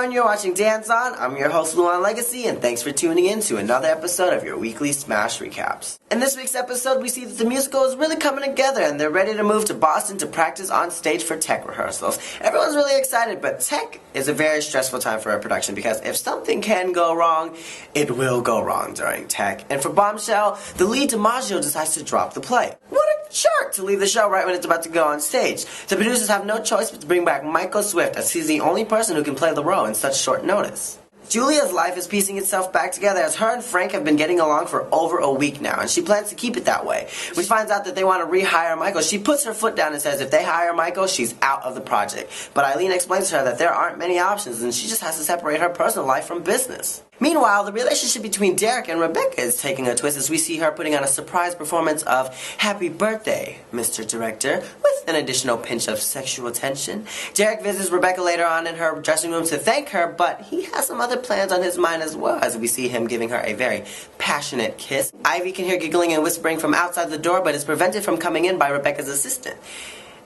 everyone, you're watching Dance On. I'm your host Luan Legacy, and thanks for tuning in to another episode of your weekly Smash Recaps. In this week's episode, we see that the musical is really coming together, and they're ready to move to Boston to practice on stage for tech rehearsals. Everyone's really excited, but tech is a very stressful time for a production because if something can go wrong, it will go wrong during tech. And for Bombshell, the lead DiMaggio decides to drop the play. What a jerk to leave the show right when it's about to go on stage. The producers have no choice but to bring back Michael Swift, as he's the only person who can play the role in such short notice. Julia's life is piecing itself back together as her and Frank have been getting along for over a week now, and she plans to keep it that way. When she finds out that they want to rehire Michael, she puts her foot down and says if they hire Michael, she's out of the project. But Eileen explains to her that there aren't many options and she just has to separate her personal life from business. Meanwhile, the relationship between Derek and Rebecca is taking a twist as we see her putting on a surprise performance of Happy Birthday, Mr. Director, with an additional pinch of sexual tension. Derek visits Rebecca later on in her dressing room to thank her, but he has some other plans on his mind as well, as we see him giving her a very passionate kiss. Ivy can hear giggling and whispering from outside the door, but is prevented from coming in by Rebecca's assistant.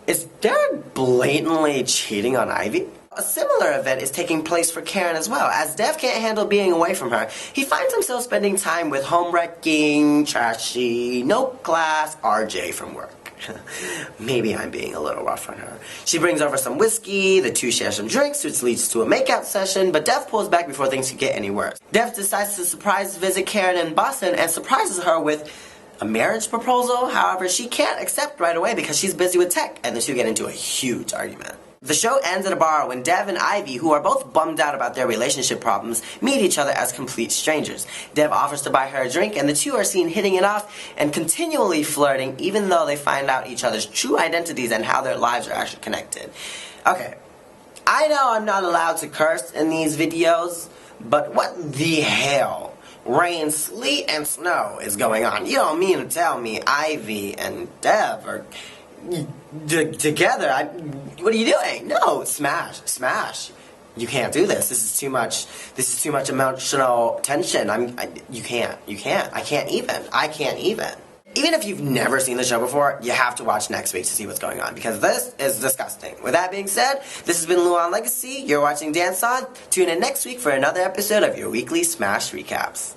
Is Derek blatantly cheating on Ivy? A similar event is taking place for Karen as well. As Dev can't handle being away from her, he finds himself spending time with home-wrecking, trashy, no class RJ from work. Maybe I'm being a little rough on her. She brings over some whiskey, the two share some drinks, which leads to a makeout session, but Dev pulls back before things could get any worse. Dev decides to surprise visit Karen in Boston and surprises her with a marriage proposal. However, she can't accept right away because she's busy with tech, and the two get into a huge argument. The show ends at a bar when Dev and Ivy, who are both bummed out about their relationship problems, meet each other as complete strangers. Dev offers to buy her a drink, and the two are seen hitting it off and continually flirting, even though they find out each other's true identities and how their lives are actually connected. Okay, I know I'm not allowed to curse in these videos, but what the hell? Rain, sleet, and snow is going on. You don't mean to tell me Ivy and Dev are together? What are you doing? No, smash. You can't do this. This is too much emotional tension. You can't. I can't even. Even if you've never seen the show before, you have to watch next week to see what's going on, because this is disgusting. With that being said, this has been Luan Legacy. You're watching Dance On. Tune in next week for another episode of your weekly Smash Recaps.